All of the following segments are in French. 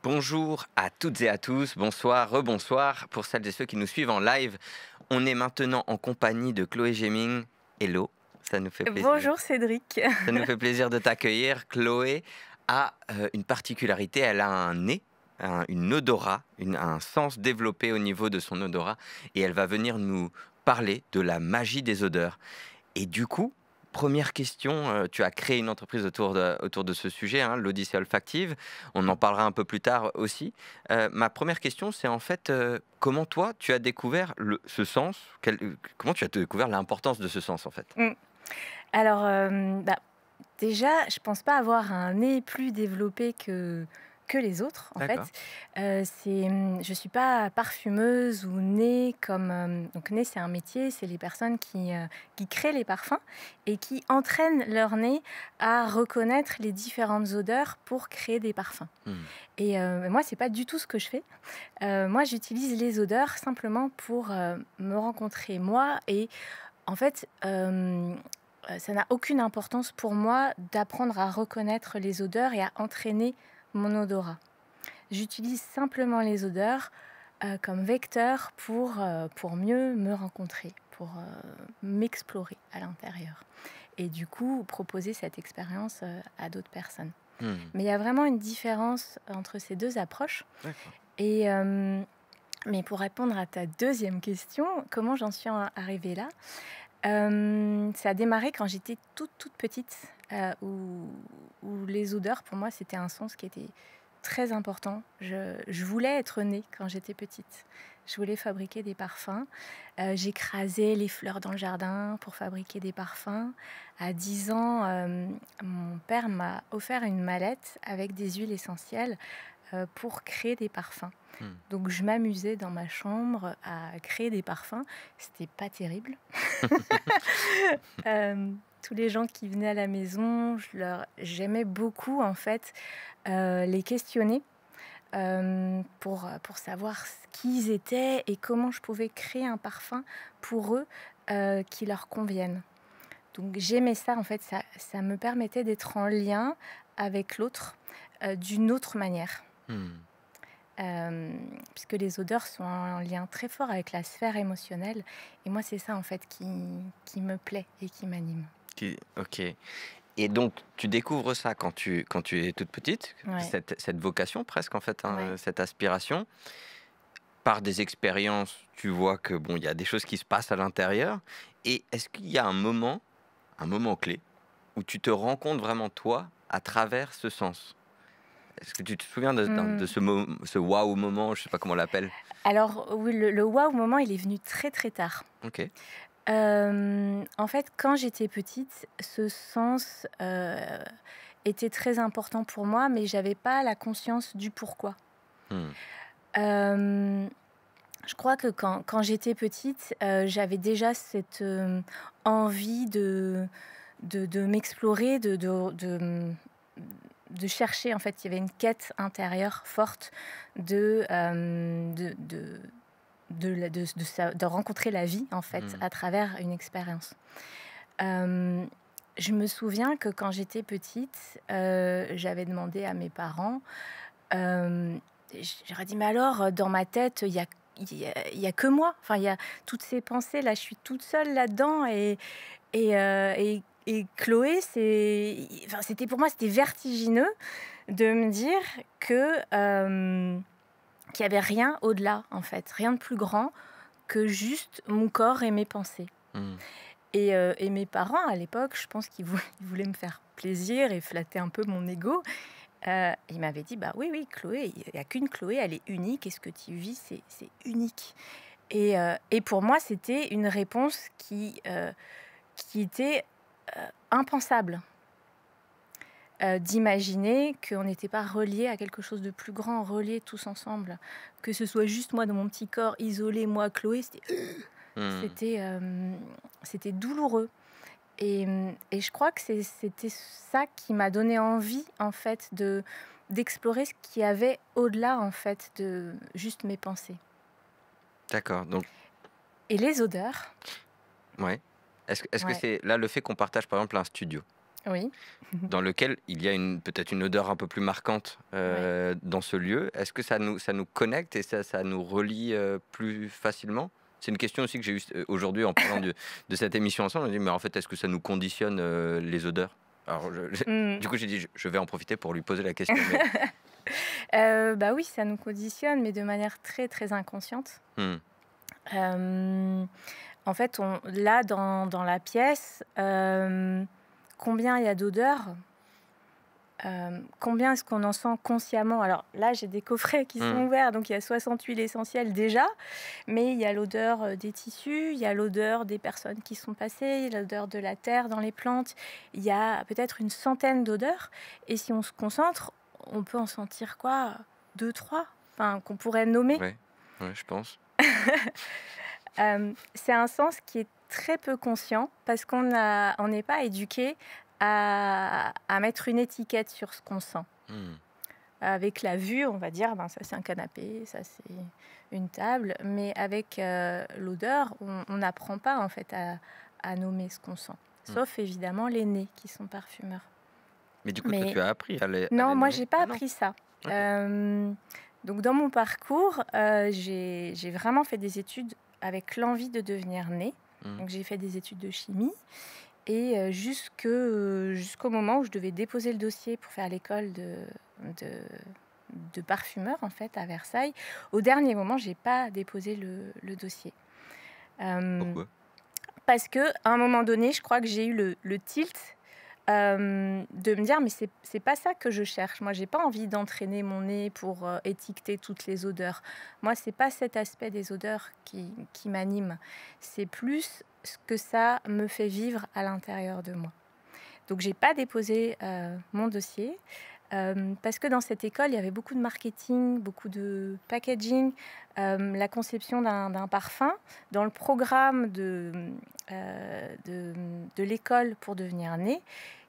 Bonjour à toutes et à tous, bonsoir, rebonsoir pour celles et ceux qui nous suivent en live. On est maintenant en compagnie de Chloé Geming. Hello, ça nous fait plaisir. Bonjour Cédric. Ça nous fait plaisir de t'accueillir. Chloé a une particularité, elle a un nez, une odorat, un sens développé au niveau de son odorat et elle va venir nous parler de la magie des odeurs. Et du coup, première question, tu as créé une entreprise autour de ce sujet, hein, l'Odyssée olfactive. On en parlera un peu plus tard aussi. Ma première question, c'est en fait, comment toi, tu as découvert ce sens? Comment tu as découvert l'importance de ce sens, en fait? Mm. Alors, déjà, je pense pas avoir un nez plus développé que les autres, en fait. D'accord. Je suis pas parfumeuse ou nez comme... donc, nez, c'est un métier, c'est les personnes qui créent les parfums et qui entraînent leur nez à reconnaître les différentes odeurs pour créer des parfums. Hmm. Et moi, c'est pas du tout ce que je fais. Moi, j'utilise les odeurs simplement pour me rencontrer moi et en fait, ça n'a aucune importance pour moi d'apprendre à reconnaître les odeurs et à entraîner mon odorat. J'utilise simplement les odeurs comme vecteur pour mieux me rencontrer, pour m'explorer à l'intérieur. Et du coup, proposer cette expérience à d'autres personnes. Hmm. Mais il y a vraiment une différence entre ces deux approches. D'accord. Et, mais pour répondre à ta deuxième question, comment j'en suis arrivée là? Ça a démarré quand j'étais toute petite, où les odeurs, pour moi, c'était un sens qui était très important. Je voulais être née quand j'étais petite. Je voulais fabriquer des parfums. J'écrasais les fleurs dans le jardin pour fabriquer des parfums. À 10 ans, mon père m'a offert une mallette avec des huiles essentielles pour créer des parfums. Hmm. Donc je m'amusais dans ma chambre à créer des parfums. C'était pas terrible. Tous les gens qui venaient à la maison, j'aimais beaucoup en fait les questionner pour savoir qui ils étaient et comment je pouvais créer un parfum pour eux qui leur convienne. Donc j'aimais ça en fait, ça me permettait d'être en lien avec l'autre d'une autre manière. Hmm. Puisque les odeurs sont en lien très fort avec la sphère émotionnelle. Et moi, c'est ça, en fait, qui me plaît et qui m'anime. Ok. Et donc, tu découvres ça quand tu es toute petite, Ouais. cette vocation presque, en fait, hein, Ouais. cette aspiration. Par des expériences, tu vois que bon, il y a des choses qui se passent à l'intérieur. Et est-ce qu'il y a un moment clé, où tu te rends compte vraiment toi à travers ce sens? Est-ce que tu te souviens de ce waouh moment, je sais pas comment on l'appelle? Alors, oui, le waouh moment, il est venu très, très tard. Ok. En fait, quand j'étais petite, ce sens était très important pour moi, mais j'avais pas la conscience du pourquoi. Hmm. Euh, Je crois que quand j'étais petite, j'avais déjà cette envie de m'explorer, de chercher. En fait, il y avait une quête intérieure forte de rencontrer la vie, en fait, Hmm. à travers une expérience. Euh, je me souviens que quand j'étais petite, j'avais demandé à mes parents, euh, j'aurais dit, mais alors, dans ma tête, il y a que moi. Enfin, il y a toutes ces pensées là. Je suis toute seule là-dedans et Chloé, c'était pour moi, c'était vertigineux de me dire que qu'il y avait rien au-delà, en fait, rien de plus grand que juste mon corps et mes pensées. Hmm. Et mes parents, à l'époque, je pense qu'ils ils voulaient me faire plaisir et flatter un peu mon ego. Il m'avait dit, bah oui, oui, Chloé, il n'y a qu'une Chloé, elle est unique, et ce que tu vis, c'est unique. Et pour moi, c'était une réponse qui était impensable. D'imaginer qu'on n'était pas reliés à quelque chose de plus grand, reliés tous ensemble. Que ce soit juste moi dans mon petit corps, isolé, moi, Chloé, Hmm. c'était douloureux. Et je crois que c'était ça qui m'a donné envie, en fait, d'explorer ce qu'il y avait au-delà, en fait, de juste mes pensées. D'accord. Donc, Et les odeurs, ouais. Est-ce que ouais. c'est là le fait qu'on partage par exemple un studio? Oui. dans lequel il y a peut-être une odeur un peu plus marquante Ouais. dans ce lieu. Est-ce que ça nous connecte et ça nous relie plus facilement? C'est une question aussi que j'ai eue aujourd'hui en parlant de cette émission ensemble. On m'a dit, mais en fait, est-ce que ça nous conditionne les odeurs? Alors, Mmh. du coup, j'ai dit, je vais en profiter pour lui poser la question. Mais... Bah, oui, ça nous conditionne, mais de manière très, très inconsciente. Hmm, Hem, En fait, là, dans la pièce, combien il y a d'odeurs? Combien est-ce qu'on en sent consciemment? Alors là, j'ai des coffrets qui sont hmm, ouverts, donc il y a 60 huiles essentielles déjà, mais il y a l'odeur, des tissus, il y a l'odeur des personnes qui sont passées, il y a l'odeur de la terre dans les plantes. Il y a peut-être une centaine d'odeurs et si on se concentre, on peut en sentir quoi? 2, 3, enfin, qu'on pourrait nommer. ouais, ouais, je pense. C'est un sens qui est très peu conscient parce on n'est pas éduqué à mettre une étiquette sur ce qu'on sent. Hmm, Avec la vue, on va dire, ben, ça c'est un canapé, ça c'est une table, mais avec l'odeur, on n'apprend pas en fait à nommer ce qu'on sent. hmm. Sauf évidemment les nez qui sont parfumeurs. Mais du coup, toi, Mais tu as appris à non, les moi nommer? j'ai pas Ah non, appris ça. ok. Donc dans mon parcours, j'ai vraiment fait des études avec l'envie de devenir nez. Hmm, Donc j'ai fait des études de chimie et jusqu'au moment où je devais déposer le dossier pour faire l'école de, de parfumeur en fait à Versailles. Au dernier moment, j'ai pas déposé le dossier. Euh, pourquoi? Parce que à un moment donné, je crois que j'ai eu le tilt de me dire mais c'est pas ça que je cherche. Moi, j'ai pas envie d'entraîner mon nez pour étiqueter toutes les odeurs. Moi, c'est pas cet aspect des odeurs qui m'anime. C'est plus ce que ça me fait vivre à l'intérieur de moi. Donc, j'ai pas déposé mon dossier parce que dans cette école, il y avait beaucoup de marketing, beaucoup de packaging, la conception d'un parfum. Dans le programme de l'école pour devenir nez,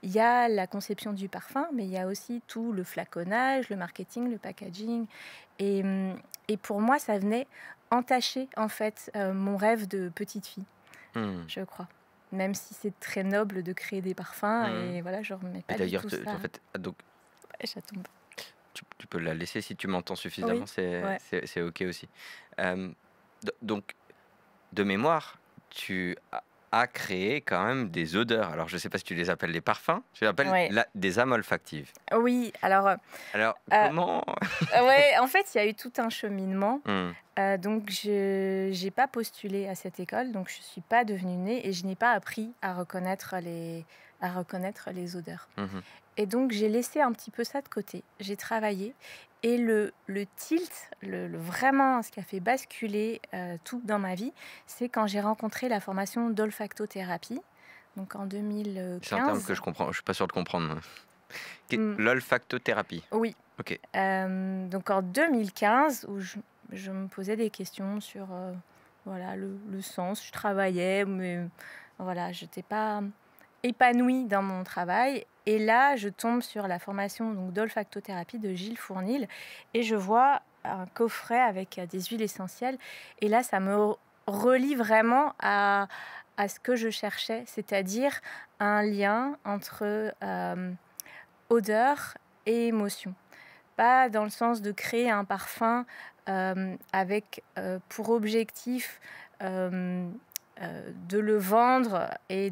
il y a la conception du parfum, mais il y a aussi tout le flaconnage, le marketing, le packaging. Et, et pour moi, ça venait entacher en fait mon rêve de petite fille, Hmm, je crois. Même si c'est très noble de créer des parfums, hmm. et voilà, je remets Et pas du d'ailleurs, tout ça. en fait, donc, Ouais, ça tombe. tu peux la laisser si tu m'entends suffisamment, Oui, ouais. c'est OK aussi. Euh, donc, de mémoire, tu as créé quand même des odeurs. Alors, je ne sais pas si tu les appelles des parfums, tu les appelles Ouais. des âmes olfactives. Oui, alors, Alors, euh, comment? ouais, en fait, il y a eu tout un cheminement. Hmm, Donc, je n'ai pas postulé à cette école, donc je ne suis pas devenue née et je n'ai pas appris à reconnaître les odeurs. mhm. Et donc, j'ai laissé un petit peu ça de côté. J'ai travaillé et le tilt, vraiment ce qui a fait basculer tout dans ma vie, c'est quand j'ai rencontré la formation d'olfactothérapie, donc en C'est un terme 2015. que je comprends, je suis pas sûr de comprendre. Hmm, L'olfactothérapie. oui, Ok. donc en 2015, où je me posais des questions sur voilà, le sens. Je travaillais, mais voilà, je n'étais pas épanouie dans mon travail. Et là, je tombe sur la formation donc, d'olfactothérapie de Gilles Fournil et je vois un coffret avec des huiles essentielles. Et là, ça me relie vraiment à ce que je cherchais, c'est-à-dire un lien entre odeur et émotion. Pas dans le sens de créer un parfum avec pour objectif de le vendre et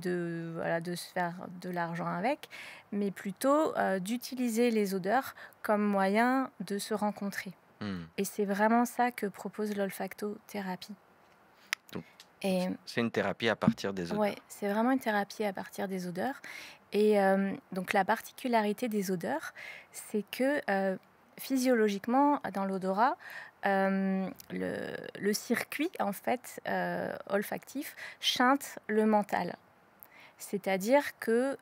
voilà, de se faire de l'argent avec, mais plutôt d'utiliser les odeurs comme moyen de se rencontrer. Hmm. Et c'est vraiment ça que propose l'olfactothérapie. Donc, Et c'est une thérapie à partir des ouais, odeurs. c'est vraiment une thérapie à partir des odeurs. Et donc la particularité des odeurs, c'est que physiologiquement, dans l'odorat, le circuit en fait olfactif chante le mental. C'est-à-dire que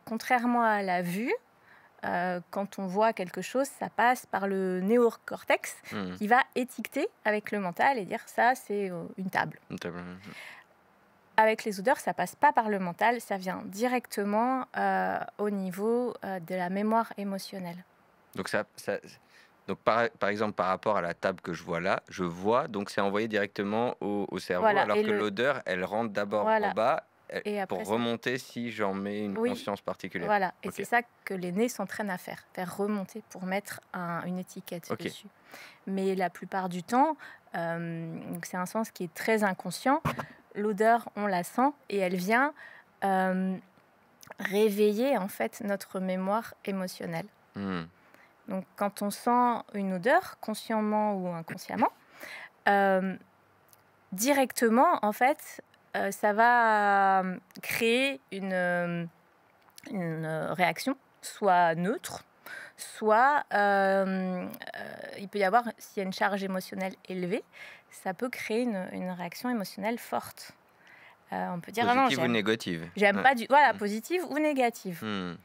contrairement à la vue, quand on voit quelque chose, ça passe par le néocortex Hmm. qui va étiqueter avec le mental et dire ça c'est une table. Avec les odeurs, ça passe pas par le mental, ça vient directement au niveau de la mémoire émotionnelle. Donc, donc par exemple, par rapport à la table que je vois là, je vois, donc c'est envoyé directement au cerveau, Voilà, alors et que l'odeur, elle rentre d'abord en voilà, bas Et pour après ça, remonter si j'en mets une oui, conscience particulière. voilà. Et Ok, c'est ça que les nez s'entraînent à faire remonter pour mettre une étiquette ok. dessus. Mais la plupart du temps, donc c'est un sens qui est très inconscient. L'odeur, on la sent et elle vient euh, réveiller en fait notre mémoire émotionnelle. Hmm. Donc quand on sent une odeur, consciemment ou inconsciemment, euh, directement en fait, ça va créer une réaction, soit neutre, soit il peut y avoir, s'il y a une charge émotionnelle élevée, ça peut créer une réaction émotionnelle forte. On peut dire, ah non, Positive ou négative? j'aime Ouais. pas du... Voilà, positive ou négative. Hmm.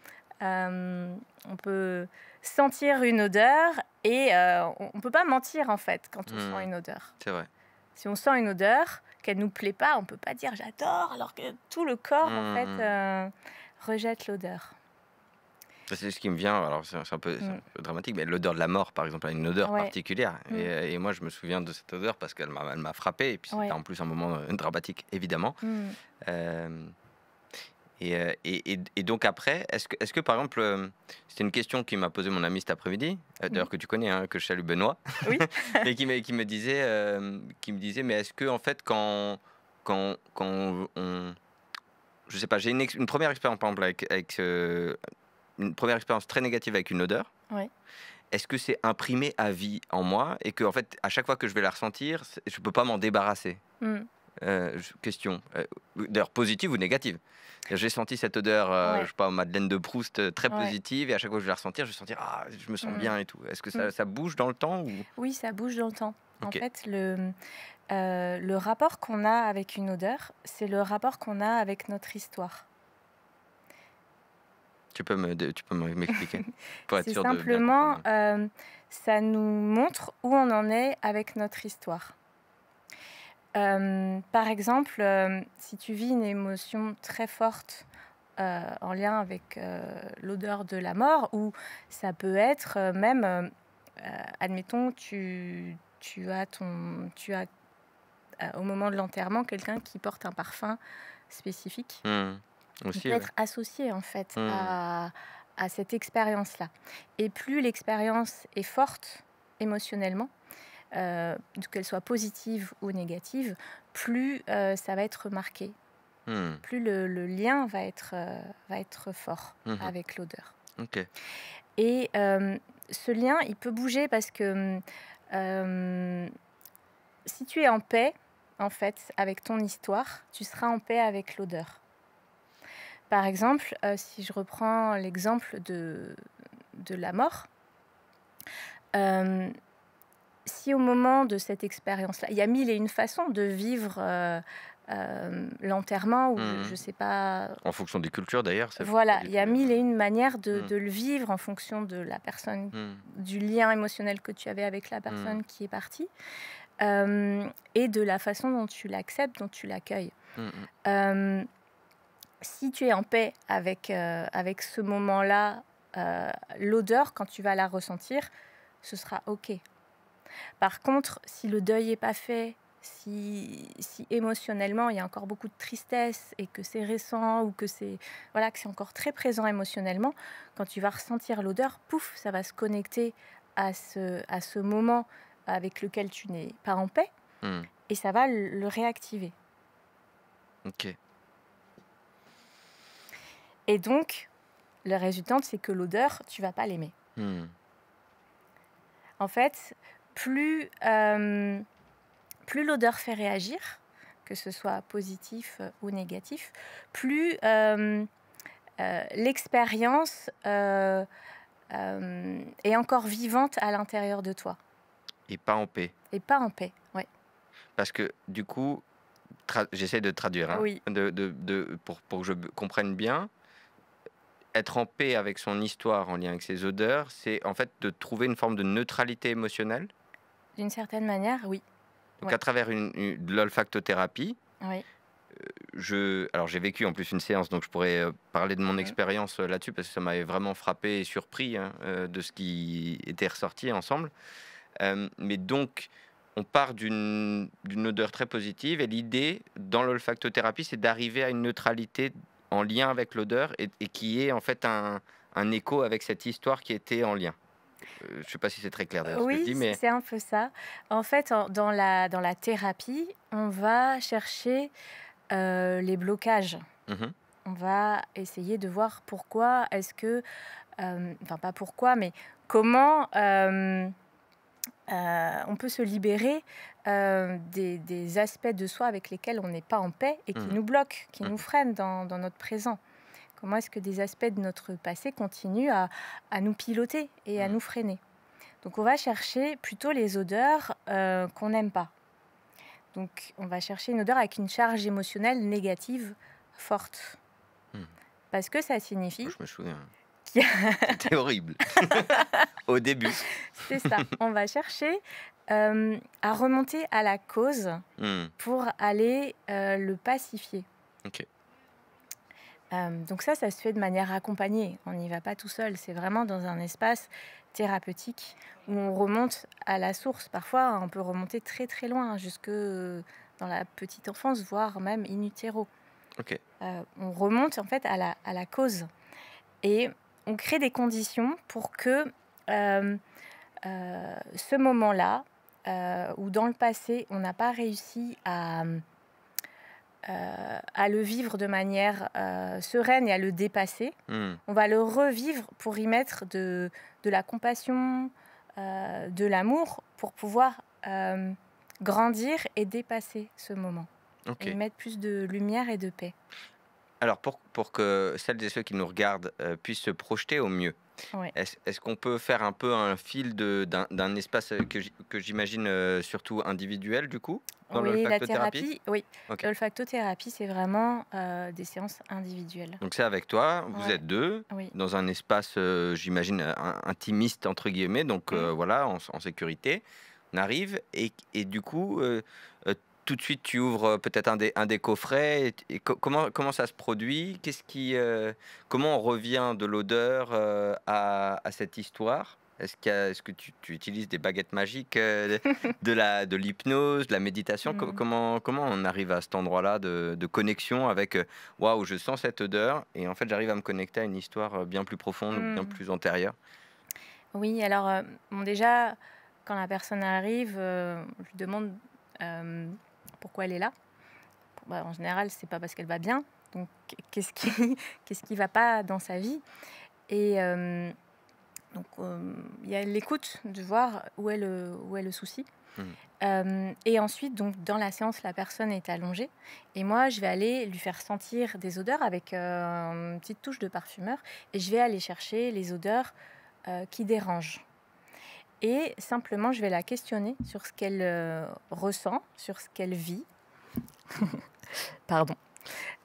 On peut sentir une odeur et on ne peut pas mentir en fait quand on sent une odeur. C'est vrai. Si on sent une odeur, qu'elle ne nous plaît pas, on ne peut pas dire j'adore alors que tout le corps en fait rejette l'odeur. C'est ce qui me vient, alors c'est un peu dramatique, mais l'odeur de la mort, par exemple, a une odeur Ouais. particulière. Et moi, je me souviens de cette odeur parce qu'elle m'a frappé. Et puis, c'était Ouais. en plus un moment dramatique, évidemment. Euh, et donc, après, est-ce que par exemple, c'était une question qui m'a posé mon ami cet après-midi, d'ailleurs que tu connais, hein, que je salue Benoît, Oui. et qui me disait, mais est-ce que, en fait, quand on. Je sais pas, j'ai une première expérience, par exemple, une première expérience très négative avec une odeur. Ouais. Est-ce que c'est imprimé à vie en moi et que en fait à chaque fois que je vais la ressentir, je peux pas m'en débarrasser? Question. D'ailleurs positive ou négative. J'ai senti cette odeur, Ouais. je sais pas, Madeleine de Proust, très Ouais. positive, et à chaque fois que je vais la ressentir, je vais sentir ah je me sens bien et tout. Est-ce que Mm. ça bouge dans le temps ou... Oui, ça bouge dans le temps. En Ok. fait, le rapport qu'on a avec une odeur, c'est le rapport qu'on a avec notre histoire. Tu peux m'expliquer pour être C'est sûr de bien simplement, comprendre. ça nous montre où on en est avec notre histoire. Par exemple, si tu vis une émotion très forte en lien avec l'odeur de la mort, ou ça peut être même, admettons, tu as au moment de l'enterrement quelqu'un qui porte un parfum spécifique. Il Aussi, peut ouais. être associé en fait à cette expérience-là. Et plus l'expérience est forte émotionnellement, qu'elle soit positive ou négative, plus ça va être marqué, plus le lien va être fort avec l'odeur. Ok. Et ce lien, il peut bouger parce que si tu es en paix, en fait, avec ton histoire, tu seras en paix avec l'odeur. Par exemple, si je reprends l'exemple de la mort, si au moment de cette expérience-là, il y a mille et une façons de vivre l'enterrement, ou je ne sais pas... En fonction des cultures d'ailleurs. Voilà, il y a mille et une manières de le vivre en fonction de la personne, du lien émotionnel que tu avais avec la personne qui est partie, et de la façon dont tu l'acceptes, dont tu l'accueilles. Si tu es en paix avec ce moment-là, l'odeur, quand tu vas la ressentir, ce sera OK. Par contre, si le deuil n'est pas fait, si émotionnellement il y a encore beaucoup de tristesse et que c'est récent, ou que c'est encore très présent émotionnellement, quand tu vas ressentir l'odeur, pouf, ça va se connecter à ce moment avec lequel tu n'es pas en paix, et ça va le réactiver. Ok. Et donc, le résultat, c'est que l'odeur, tu vas pas l'aimer. En fait, plus l'odeur fait réagir, que ce soit positif ou négatif, plus l'expérience est encore vivante à l'intérieur de toi. Et pas en paix. Et pas en paix, ouais. Parce que du coup, j'essaie de traduire, hein, Oui. pour que je comprenne bien. Être en paix avec son histoire en lien avec ses odeurs, c'est en fait de trouver une forme de neutralité émotionnelle. D'une certaine manière, oui. Donc Ouais. à travers de l'olfactothérapie, Oui. alors j'ai vécu en plus une séance, donc je pourrais parler de mon expérience là-dessus parce que ça m'avait vraiment frappé et surpris, hein, de ce qui était ressorti ensemble. Mais donc, on part d'une odeur très positive et l'idée dans l'olfactothérapie, c'est d'arriver à une neutralité en lien avec l'odeur et qui est en fait un écho avec cette histoire qui était en lien. Je ne sais pas si c'est très clair d'ailleurs ce que je Oui, dis, mais... c'est un peu ça. En fait, dans la thérapie, on va chercher les blocages. Mhm, On va essayer de voir pourquoi est-ce que, enfin pas pourquoi, mais comment on peut se libérer des aspects de soi avec lesquels on n'est pas en paix et qui mhm, nous bloquent, qui nous mhm, freinent dans notre présent. Comment est-ce que des aspects de notre passé continuent à nous piloter et à mhm. nous freiner. Donc on va chercher plutôt les odeurs qu'on n'aime pas. Donc on va chercher une odeur avec une charge émotionnelle négative forte. Mhm. Parce que ça Moi, signifie je me souviens. qu'il y C'était horrible au début. c'est ça. On va chercher à remonter à la cause Mhm, pour aller le pacifier. ok. Donc ça se fait de manière accompagnée. On n'y va pas tout seul. C'est vraiment dans un espace thérapeutique où on remonte à la source. Parfois, on peut remonter très très loin, jusque dans la petite enfance, voire même in utero. Ok. On remonte en fait à la cause. Et on crée des conditions pour que ce moment-là, où dans le passé, on n'a pas réussi à le vivre de manière sereine et à le dépasser, Mhm, on va le revivre pour y mettre de la compassion, de l'amour, pour pouvoir grandir et dépasser ce moment. ok. Et y mettre plus de lumière et de paix. Alors, pour que celles et ceux qui nous regardent puissent se projeter au mieux, Ouais. est-ce qu'on peut faire un peu un fil d'un espace que j'imagine surtout individuel, du coup, dans Oui, la l'olfactothérapie? thérapie, oui. Ok. L'olfactothérapie, c'est vraiment des séances individuelles. Donc, c'est avec toi, vous Ouais, êtes deux, oui. dans un espace, j'imagine, intimiste, entre guillemets, donc Mm. voilà, en sécurité. On arrive et du coup, tout de suite, tu ouvres peut-être un des coffrets. Et comment ça se produit? Comment on revient de l'odeur à cette histoire? Est-ce que tu utilises des baguettes magiques, de l'hypnose, de la méditation? Mm. Comment on arrive à cet endroit-là de connexion avec waouh, je sens cette odeur et en fait, j'arrive à me connecter à une histoire bien plus profonde ou bien Mm. plus antérieure? Oui, alors, bon, déjà, quand la personne arrive, je lui demande euh, pourquoi elle est là. Bah, en général, c'est pas parce qu'elle va bien. Donc, qu'est-ce qui qu'est-ce qui va pas dans sa vie? Et donc, il y a l'écoute, de voir où est le souci. Mhm. Et ensuite, donc, dans la séance, la personne est allongée. Et moi, je vais aller lui faire sentir des odeurs avec une petite touche de parfumeur. Et je vais aller chercher les odeurs qui dérangent. Et simplement, je vais la questionner sur ce qu'elle ressent, sur ce qu'elle vit. Pardon.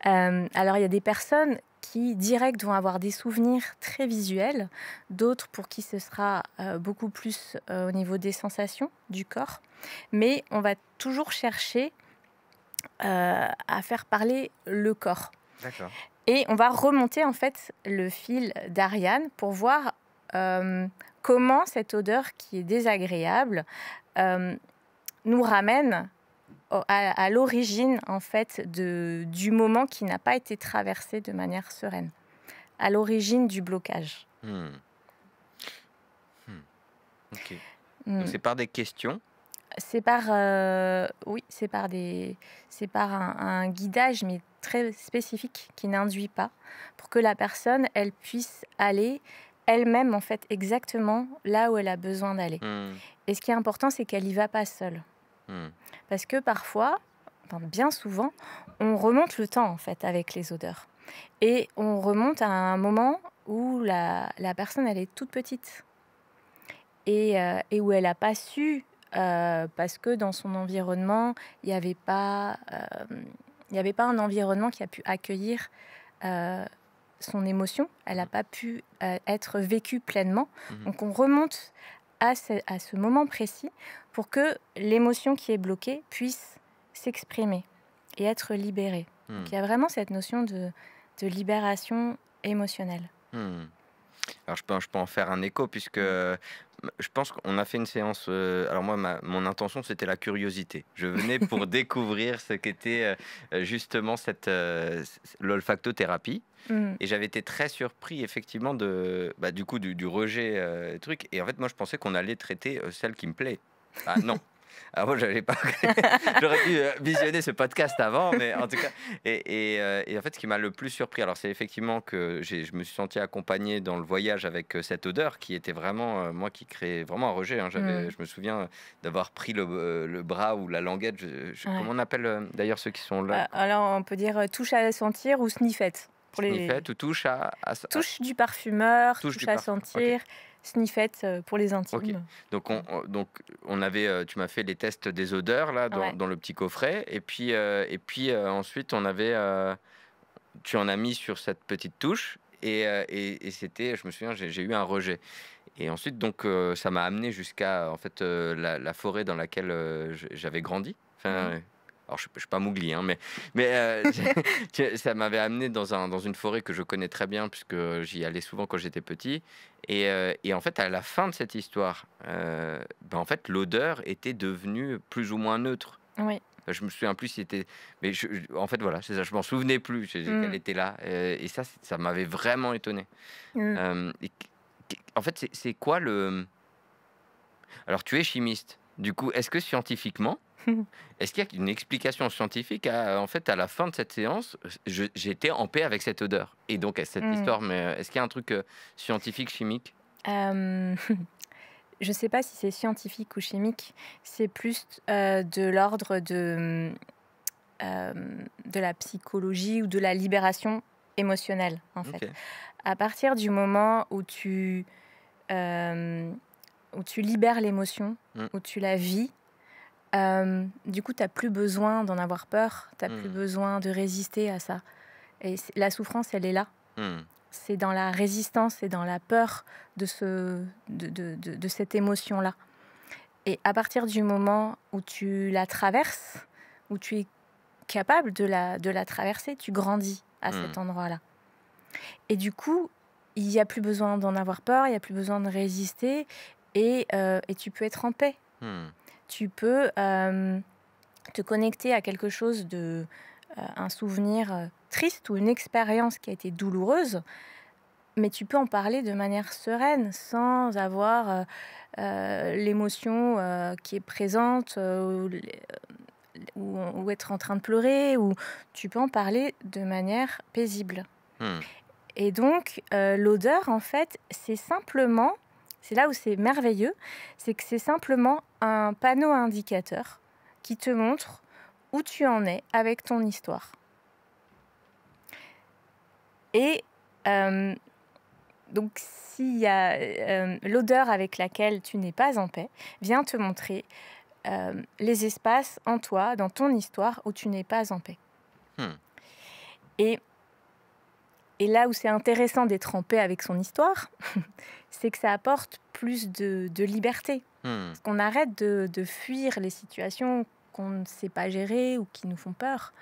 Alors, il y a des personnes qui, direct, vont avoir des souvenirs très visuels, d'autres pour qui ce sera beaucoup plus au niveau des sensations du corps. Mais on va toujours chercher à faire parler le corps. D'accord. Et on va remonter en fait le fil d'Ariane pour voir comment cette odeur qui est désagréable nous ramène à l'origine en fait du moment qui n'a pas été traversé de manière sereine, à l'origine du blocage. Hmm. Hmm. Ok. Donc Hmm. c'est par des questions. C'est par oui, c'est par un guidage mais très spécifique qui n'induit pas, pour que la personne elle puisse aller elle-même en fait exactement là où elle a besoin d'aller. Hmm. Et ce qui est important, c'est qu'elle y va pas seule, Hmm. parce que parfois, enfin bien souvent, on remonte le temps en fait avec les odeurs, et on remonte à un moment où la personne elle est toute petite et où elle n'a pas su, parce que dans son environnement, il n'y avait pas, un environnement qui a pu accueillir son émotion. Elle n'a pas pu être vécue pleinement. Mhm. Donc on remonte à ce moment précis pour que l'émotion qui est bloquée puisse s'exprimer et être libérée. Hmm. Donc il y a vraiment cette notion de libération émotionnelle. Hmm. Alors je peux en faire un écho puisque Je pense qu'on a fait une séance. Alors moi, mon intention, c'était la curiosité. Je venais pour découvrir ce qu'était justement cette l'olfactothérapie. Mmh. Et j'avais été très surpris, effectivement, du coup, du rejet truc. Et en fait, moi, je pensais qu'on allait traiter celle qui me plaît. Ah non. Alors moi, j'avais pas. J'aurais pu visionner ce podcast avant, mais en tout cas. Et en fait, ce qui m'a le plus surpris, alors c'est effectivement que je me suis senti accompagné dans le voyage avec cette odeur qui était vraiment, moi, qui créait vraiment un rejet. Hein. Mmh. Je me souviens d'avoir pris le bras ou la languette. Ouais. Comment on appelle d'ailleurs ceux qui sont là? Alors on peut dire, touche à sentir ou sniffette pour les Sniffette ou touche touche du parfumeur, touche du touche à parfum. Ok. sentir, sniffette, pour les Ok. intimes. Donc Mmh. on avait, tu m'as fait les tests des odeurs là Ouais. dans le petit coffret et puis ensuite on avait, tu en as mis sur cette petite touche et c'était, je me souviens, j'ai eu un rejet et ensuite donc ça m'a amené jusqu'à en fait, la forêt dans laquelle, j'avais grandi. Mmh. Enfin, alors je suis pas Mowgli, hein, mais ça m'avait amené dans une forêt que je connais très bien puisque j'y allais souvent quand j'étais petit et en fait, à la fin de cette histoire, en fait, l'odeur était devenue plus ou moins neutre. Oui. Je me souviens plus si c'était mais en fait, voilà, c'est ça, je m'en souvenais plus, qu'elle Mmh. était là, et ça m'avait vraiment étonné. Mmh. Et en fait, c'est quoi le alors tu es chimiste, du coup, est-ce que scientifiquement, est-ce qu'il y a une explication scientifique à en fait, à la fin de cette séance, j'étais en paix avec cette odeur et donc cette Mmh. histoire, mais est-ce qu'il y a un truc, scientifique, chimique? Hem, je sais pas si c'est scientifique ou chimique, c'est plus, de l'ordre de la psychologie ou de la libération émotionnelle, en fait. OK. À partir du moment hem, où tu libères l'émotion, Mmh. où tu la vis, du coup, tu as plus besoin d'en avoir peur, tu as plus Mmh. besoin de résister à ça et la souffrance, elle est là. Mmh. C'est dans la résistance et dans la peur de cette émotion-là. Et à partir du moment où tu la traverses, où tu es capable de la traverser, tu grandis à Mmh. cet endroit-là. Et du coup, il n'y a plus besoin d'en avoir peur, il n'y a plus besoin de résister et tu peux être en paix. Mmh. Tu peux te connecter à quelque chose un souvenir triste ou une expérience qui a été douloureuse, mais tu peux en parler de manière sereine, sans avoir l'émotion qui est présente ou être en train de pleurer. Ou tu peux en parler de manière paisible. Mmh. Et donc, l'odeur, en fait, c'est là où c'est merveilleux, c'est que c'est simplement un panneau indicateur qui te montre où tu en es avec ton histoire. Et donc, s'il y a l'odeur avec laquelle tu n'es pas en paix, vient te montrer les espaces en toi, dans ton histoire, où tu n'es pas en paix. Mmh. Et là où c'est intéressant d'être en paix avec son histoire, c'est que ça apporte plus de liberté. Mmh. Parce qu'on arrête de fuir les situations qu'on ne sait pas gérer ou qui nous font peur.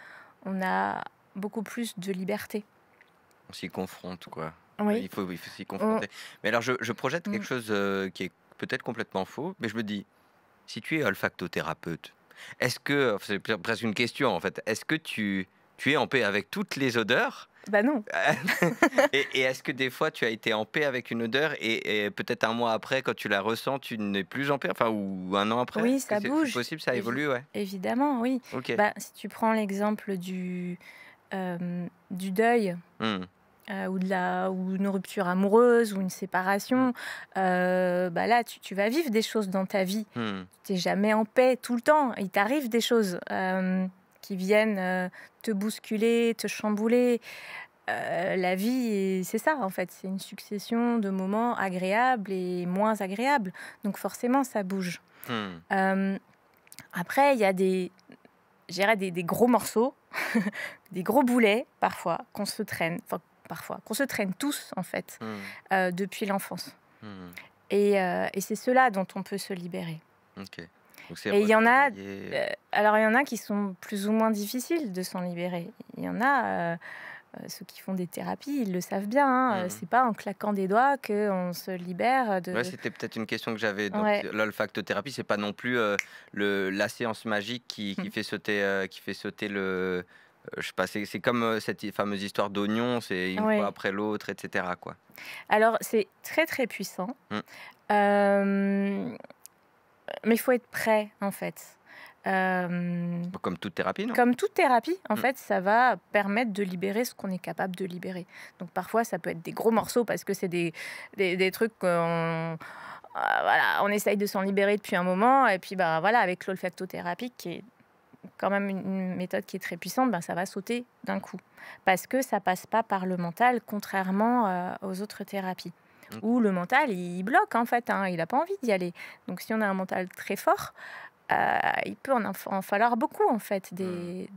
On a beaucoup plus de liberté. On s'y confronte, quoi. Oui. Il faut s'y On- confronter. Mais alors, je projette quelque Mm. chose qui est peut-être complètement faux, mais je me dis, si tu es olfactothérapeute, est-ce que, c'est presque une question en fait, est-ce que tu es en paix avec toutes les odeurs? Bah non. Et est-ce que des fois tu as été en paix avec une odeur et peut-être un mois après, quand tu la ressens, tu n'es plus en paix, enfin, ou un an après? Oui, Est-ce que ça c'est bouge. possible, ça évolue, ouais? Évidemment, oui. Ok. Bah, si tu prends l'exemple du deuil, Hmm. ou une rupture amoureuse ou une séparation, bah là, tu vas vivre des choses dans ta vie. Hmm. Tu n'es jamais en paix tout le temps. Il t'arrive des choses qui viennent te bousculer, te chambouler. La vie, c'est ça, en fait. C'est une succession de moments agréables et moins agréables. Donc forcément, ça bouge. Hmm. Après, il y a je dirais des gros morceaux, des gros boulets, parfois, qu'on se traîne. Enfin, parfois, qu'on se traîne tous, en fait, Hmm. depuis l'enfance. Hmm. Et c'est cela dont on peut se libérer. Ok. Donc c'est Et il y en a, retravailler. alors il y en a qui sont plus ou moins difficiles de s'en libérer. Il y en a, ceux qui font des thérapies, ils le savent bien, hein, c'est pas en claquant des doigts qu'on se libère de... Ouais, c'était peut-être une question que j'avais. Donc, Ouais, l'olfactothérapie, c'est pas non plus la séance magique qui fait sauter le. Je sais pas, c'est comme cette fameuse histoire d'oignon, c'est une fois ouais. après l'autre, etc. quoi. Alors, c'est très, très puissant, Mm. euh, mais il faut être prêt, en fait. Euh, Comme toute thérapie, non? Comme toute thérapie, en Mm. fait, ça va permettre de libérer ce qu'on est capable de libérer. Donc parfois, ça peut être des gros morceaux parce que c'est des trucs qu'on voilà, on essaye de s'en libérer depuis un moment. Et puis bah, voilà, avec l'olfactothérapie, qui est quand même une méthode qui est très puissante, ben, ça va sauter d'un coup. Parce que ça passe pas par le mental, contrairement aux autres thérapies. Mm. Où le mental, il bloque en fait, hein, il n'a pas envie d'y aller. Donc si on a un mental très fort, il peut en falloir beaucoup en fait des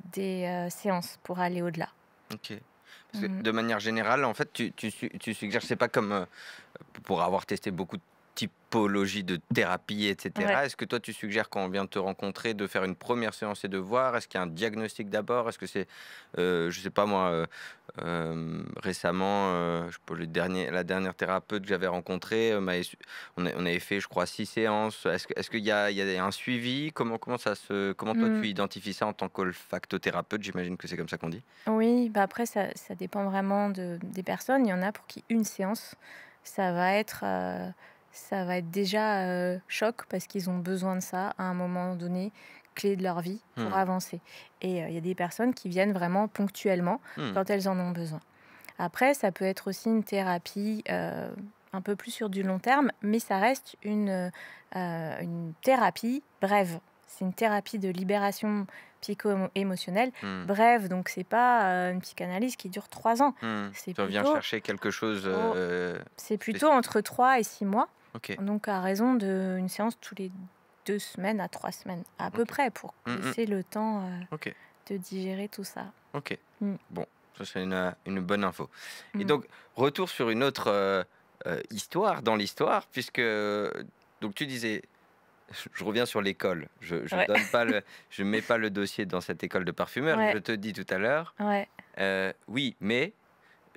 séances pour aller au-delà. Ok. Parce que Mhm. de manière générale, en fait, tu suggères, c'est pas comme pour avoir testé beaucoup de typologies de thérapie, etc. Ouais. Est-ce que toi, tu suggères quand on vient te rencontrer de faire une première séance et de voir? Est-ce qu'il y a un diagnostic d'abord? Est-ce que c'est, je sais pas moi, récemment, je sais pas, la dernière thérapeute que j'avais rencontrée, on avait fait, je crois, 6 séances. Est-ce qu'il y a un suivi? Comment toi Mm. tu identifies ça en tant qu'olfactothérapeute? J'imagine que c'est comme ça qu'on dit. Oui, bah après, ça dépend vraiment des personnes. Il y en a pour qui une séance, ça va être, euh, ça va être déjà choc parce qu'ils ont besoin de ça à un moment donné, clé de leur vie pour Hmm. avancer. Et il y a des personnes qui viennent vraiment ponctuellement Hmm. quand elles en ont besoin. Après, ça peut être aussi une thérapie un peu plus sur du long terme, mais ça reste une thérapie brève. C'est une thérapie de libération psycho-émotionnelle Hmm. brève, donc c'est pas une psychanalyse qui dure 3 ans. C'est Tu reviens plutôt, chercher quelque chose oh, c'est spécifique. plutôt entre 3 et 6 mois, Ok, donc à raison d'une séance tous les 2 semaines à 3 semaines, à peu ok. près, pour Hmm, hmm. laisser le temps Ok, de digérer tout ça. ok. Mm. Bon, ça c'est une bonne info. Et Mm. donc, retour sur une autre histoire dans l'histoire, puisque donc tu disais, je reviens sur l'école. Je Ouais, donne pas je mets pas le dossier dans cette école de parfumeur. Je ouais, te dis tout à l'heure, ouais. oui, mais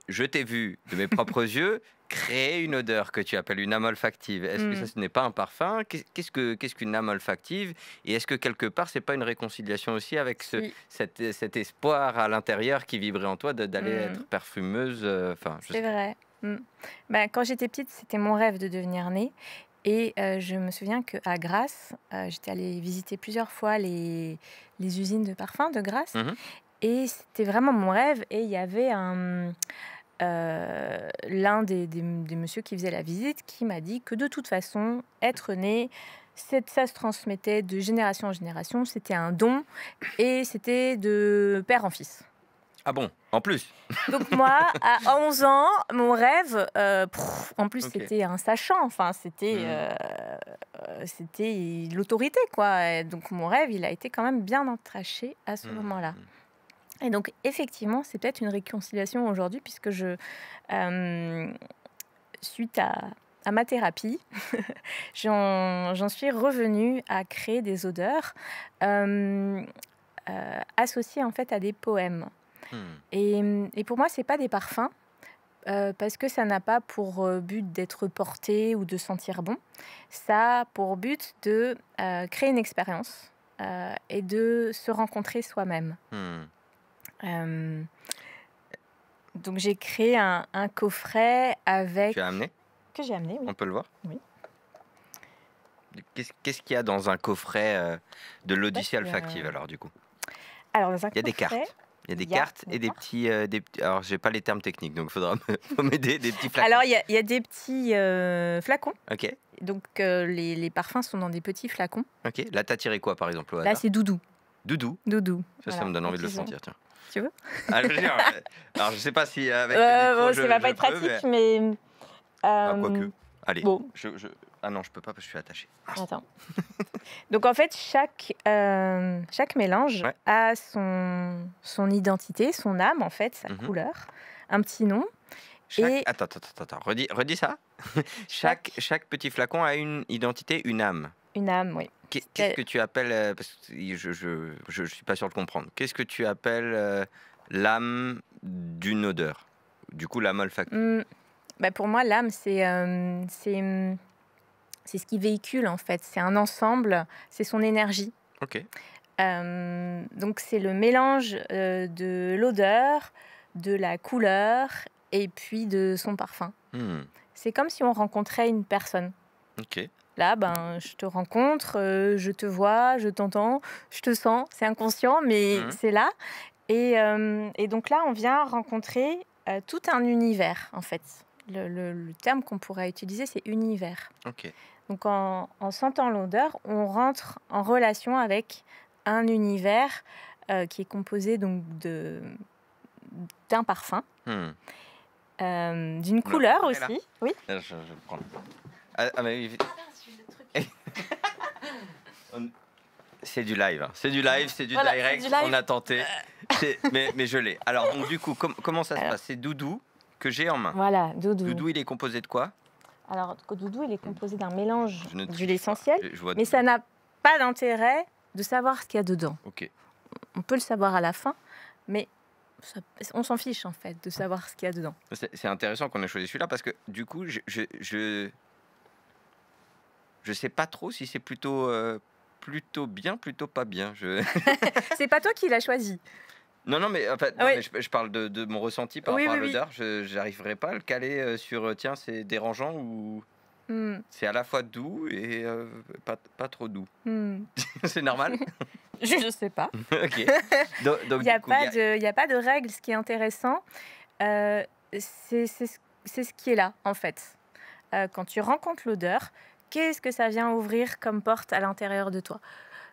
je t'ai vu de mes propres yeux créer une odeur que tu appelles une âme olfactive. Est-ce que ça, Mm. ce n'est pas un parfum? Qu'est-ce qu'une âme olfactive? Et est-ce que quelque part, c'est pas une réconciliation aussi avec Si. cet espoir à l'intérieur qui vibrait en toi d'aller Mm. être parfumeuse? Enfin, je C'est sais pas. vrai. Mm. Ben, quand j'étais petite, c'était mon rêve de devenir née. Et je me souviens qu'à Grasse, j'étais allée visiter plusieurs fois les usines de parfums de Grasse. Mhm. Et c'était vraiment mon rêve. Et il y avait l'un des messieurs qui faisait la visite qui m'a dit que de toute façon, être né, ça se transmettait de génération en génération. C'était un don et c'était de père en fils. Ah bon, en plus. Donc moi, à 11 ans, mon rêve, en plus Ok. c'était un sachant, enfin Mm. c'était l'autorité quoi. Et donc mon rêve, il a été quand même bien entaché à ce moment-là. Mm. Et donc effectivement, c'est peut-être une réconciliation aujourd'hui puisque suite à ma thérapie, j'en suis revenue à créer des odeurs euh, associées en fait à des poèmes. Mm. Et pour moi, c'est pas des parfums. Parce que ça n'a pas pour but d'être porté ou de sentir bon. Ça a pour but de créer une expérience et de se rencontrer soi-même. Mm. Euh, donc j'ai créé un coffret avec... Tu as amené? que j'ai amené, oui. On peut le voir? Oui. Qu'est-ce qu'il y a dans un coffret de l'Odyssée c'est, olfactive alors du coup? Alors dans un Il y a des coffret, cartes. Il y a des il y a cartes des et des cartes. petits. Alors, j'ai pas les termes techniques, donc faut m'aider. Des petits flacons. Alors il y a des petits flacons. Ok, Donc les parfums sont dans des petits flacons. ok. Là, t'as tiré quoi, par exemple, au Là hasard? c'est doudou. Doudou. Doudou. Ça Voilà. me donne envie de le Donc, ils ont- sentir, tiens. Tu veux? Ah, je veux dire, alors, je sais pas si avec le micro, Bon, ça va pas je être peux, pratique, mais... mais Ah, euh, quoique. Allez. bon, Ah non, je peux pas parce que je suis attaché. attends. Donc en fait, chaque mélange Ouais. a son identité, son âme en fait, sa Mhm. couleur, un petit nom. Et Attends. Redis ça. chaque Chaque petit flacon a une identité, une âme. une âme, oui. Qu'est-ce que tu appelles... parce que je suis pas sûr de comprendre. Qu'est-ce que tu appelles l'âme d'une odeur. Du coup, l'âme olfactive. Pour moi, l'âme, c'est ce qui véhicule, en fait. C'est un ensemble, c'est son énergie. Ok. Donc, c'est le mélange de l'odeur, de la couleur et puis de son parfum. C'est comme si on rencontrait une personne. Ok. Là, je te rencontre, je te vois, je t'entends, je te sens. C'est inconscient, mais c'est là. Et donc là, on vient rencontrer tout un univers, en fait. Le terme qu'on pourrait utiliser, c'est univers. Ok. Donc, en sentant l'odeur, on rentre en relation avec un univers qui est composé donc d'un parfum, d'une couleur aussi. Oui. Je prends. Mais... C'est du live, hein. C'est du live, c'est du direct. C'est du live. On a tenté, mais je l'ai. Alors donc du coup, comment ça se passe? C'est Doudou que j'ai en main. Voilà, Doudou. Doudou, il est composé de quoi? Alors Doudou, il est composé d'un mélange d'huile essentielle, mais ça n'a pas d'intérêt de savoir ce qu'il y a dedans. Ok. On peut le savoir à la fin, mais on s'en fiche en fait de savoir ce qu'il y a dedans. C'est intéressant qu'on ait choisi celui-là parce que du coup, je sais pas trop si c'est plutôt bien, plutôt pas bien. C'est pas toi qui l'as choisi. Non, mais en fait, Oui. mais je parle de mon ressenti par rapport à l'odeur. Je n'arriverai pas à le caler sur tiens, c'est dérangeant ou c'est à la fois doux et pas trop doux. C'est normal? Je sais pas. Ok. Donc, il n'y a pas de règle. Ce qui est intéressant, c'est ce qui est là, en fait. Quand tu rencontres l'odeur, qu'est-ce que ça vient ouvrir comme porte à l'intérieur de toi?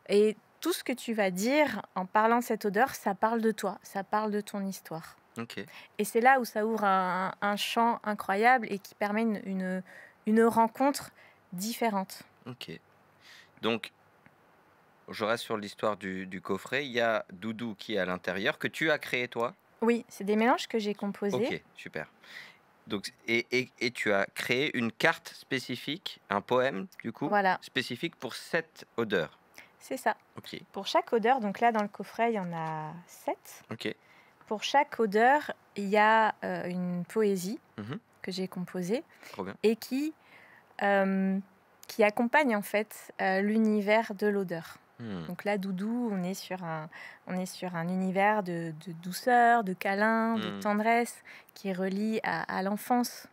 Et tout ce que tu vas dire en parlant de cette odeur, ça parle de toi, ça parle de ton histoire. Okay. Et c'est là où ça ouvre un champ incroyable et qui permet une rencontre différente. Ok. Donc, je reste sur l'histoire du coffret. Il y a Doudou qui est à l'intérieur, que tu as créé toi? Oui, c'est des mélanges que j'ai composés. Ok, super. Donc, et tu as créé une carte spécifique, un poème du coup, spécifique pour cette odeur. C'est ça. Ok. Pour chaque odeur, donc là dans le coffret, il y en a 7. Ok. Pour chaque odeur, il y a une poésie que j'ai composée et qui accompagne en fait l'univers de l'odeur. Donc là, Doudou, on est sur un univers de douceur, de câlin, de tendresse qui relie à l'enfance.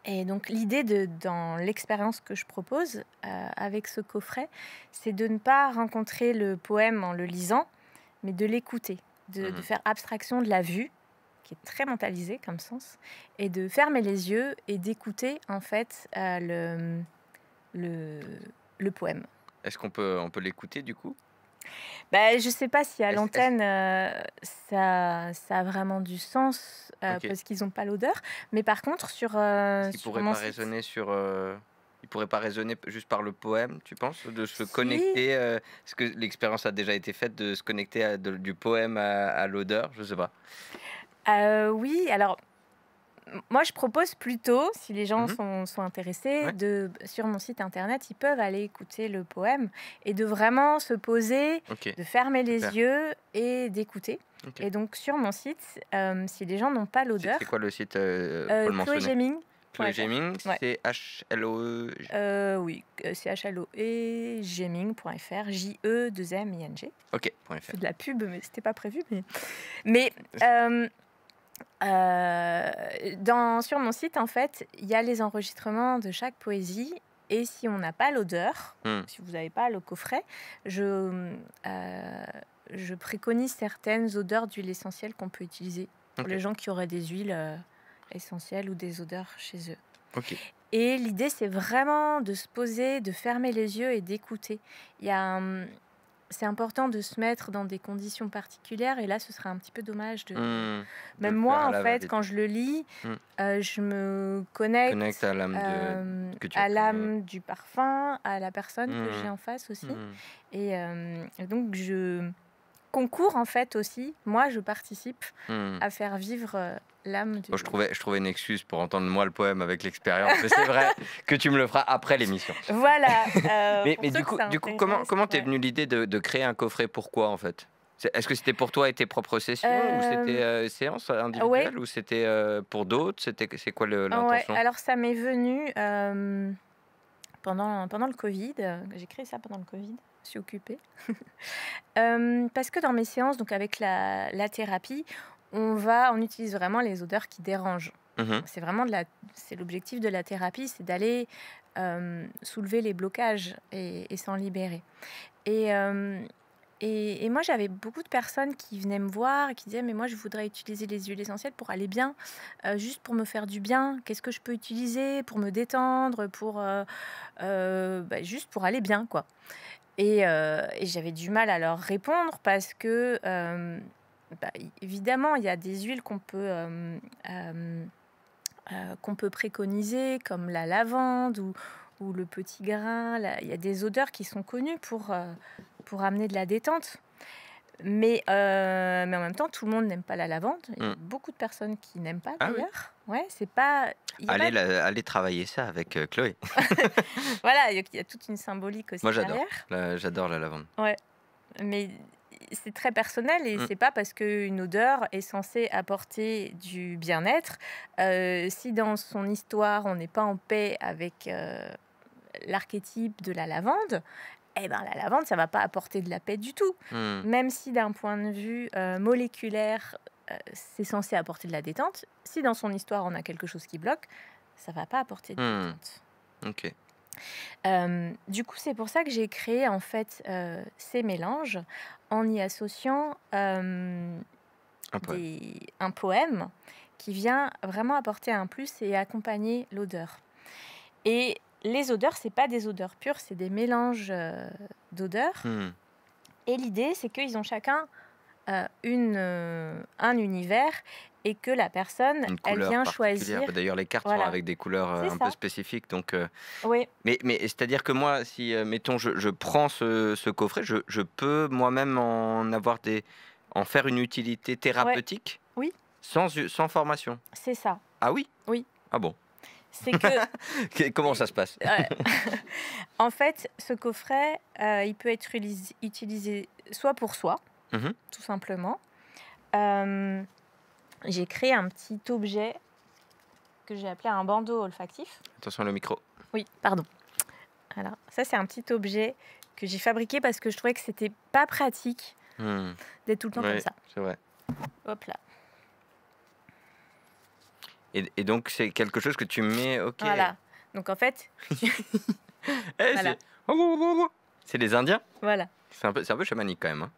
Et donc l'idée dans l'expérience que je propose avec ce coffret, c'est de ne pas rencontrer le poème en le lisant, mais de l'écouter, de faire abstraction de la vue, qui est très mentalisée comme sens, et de fermer les yeux et d'écouter en fait le poème. Est-ce qu'on peut l'écouter du coup? Je ne sais pas si à l'antenne ça a vraiment du sens parce qu'ils n'ont pas l'odeur, mais par contre il pourrait pas résonner juste par le poème, tu penses, de se connecter? Est-ce que l'expérience a déjà été faite de se connecter du poème à l'odeur? Je sais pas. Oui, alors moi je propose plutôt, si les gens sont intéressés, sur mon site internet, ils peuvent aller écouter le poème et de vraiment se poser, de fermer les yeux et d'écouter. Et donc sur mon site, si les gens n'ont pas l'odeur... C'est quoi le site, pour le mentionner? Chloé Geming. Chloé Geming, c'est H-L-O-E... oui, c'est H-L-O-E, geming.fr, J-E-2-M-I-N-G. Ok, c'est de la pub, mais c'était pas prévu. Mais sur mon site, en fait, il y a les enregistrements de chaque poésie. Et si on n'a pas l'odeur, si vous n'avez pas le coffret, je préconise certaines odeurs d'huile essentielle qu'on peut utiliser pour les gens qui auraient des huiles essentielles ou des odeurs chez eux. Et l'idée, c'est vraiment de se poser, de fermer les yeux et d'écouter. C'est important de se mettre dans des conditions particulières et là ce serait un petit peu dommage même moi en fait quand je le lis je me connecte à l'âme du parfum, à la personne que j'ai en face aussi et donc je concours en fait aussi, moi je participe à faire vivre l'âme de... Je trouvais une excuse pour entendre moi le poème avec l'expérience, mais c'est vrai que tu me le feras après l'émission. Voilà. Mais du coup, comment t'es venue l'idée de créer un coffret? Pourquoi en fait? Est-ce que c'était pour toi et tes propres sessions ou c'était, Hem, séances ouais, individuelles ou c'était, pour d'autres? C'est quoi ouais, l'intention? alors ça m'est venu, pendant le covid, j'ai créé ça pendant le covid, je suis occupée. Parce que dans mes séances, donc avec la thérapie, on utilise vraiment les odeurs qui dérangent. Mmh. C'est vraiment c'est l'objectif de la thérapie, c'est d'aller, soulever les blocages et s'en libérer. Et hem et moi, j'avais beaucoup de personnes qui venaient me voir et qui disaient: «Mais moi, je voudrais utiliser les huiles essentielles pour aller bien, juste pour me faire du bien. Qu'est-ce que je peux utiliser pour me détendre, juste pour aller bien, quoi?» Et j'avais du mal à leur répondre parce que, évidemment, il y a des huiles qu'on peut préconiser, comme la lavande ou le petit grain. Il y a des odeurs qui sont connues pour amener de la détente. Mais en même temps, tout le monde n'aime pas la lavande. Il y a Mh. beaucoup de personnes qui n'aiment pas Ah oui? d'ailleurs. Ouais, c'est pas. Il y a pas. Allez travailler ça avec, Chloé. Voilà, il y a toute une symbolique aussi Moi j'adore, derrière. j'adore la lavande. Ouais. Mais c'est très personnel et Mmh. c'est pas parce qu'une odeur est censée apporter du bien-être, si dans son histoire on n'est pas en paix avec, l'archétype de la lavande, eh ben, la lavande ça va pas apporter de la paix du tout. Mmh. Même si d'un point de vue, moléculaire, c'est censé apporter de la détente, si dans son histoire on a quelque chose qui bloque, ça va pas apporter de Mmh. détente. OK. Du coup, c'est pour ça que j'ai créé en fait, ces mélanges en y associant, Un poème. un poème qui vient vraiment apporter un plus et accompagner l'odeur. Et les odeurs, c'est pas des odeurs pures, c'est des mélanges, d'odeurs. Mmh. Et l'idée, c'est qu'ils ont chacun, un univers et que la personne, Une elle couleur vient particulière. choisir. Bah, d'ailleurs les cartes sont Voilà, avec des couleurs, c'est un peu ça. spécifiques donc Oui, mais c'est-à-dire que moi si, mettons je prends ce coffret, je peux moi-même en faire une utilité ouais, thérapeutique oui, sans formation? c'est ça. Ah oui? Oui, Ah bon? c'est que Comment ça se passe? Ouais. En fait, ce coffret, il peut être utilisé soit pour soi, Mmh. tout simplement. Hem, j'ai créé un petit objet que j'ai appelé un bandeau olfactif. Attention le micro. Oui, pardon. Alors ça, c'est un petit objet que j'ai fabriqué parce que je trouvais que c'était pas pratique Mmh. d'être tout le temps comme Ouais, ça. c'est vrai. Hop là, Et donc c'est quelque chose que tu mets OK. voilà. Donc en fait, Eh voilà, c'est les Indiens? voilà. C'est un peu chamanique quand même, hein?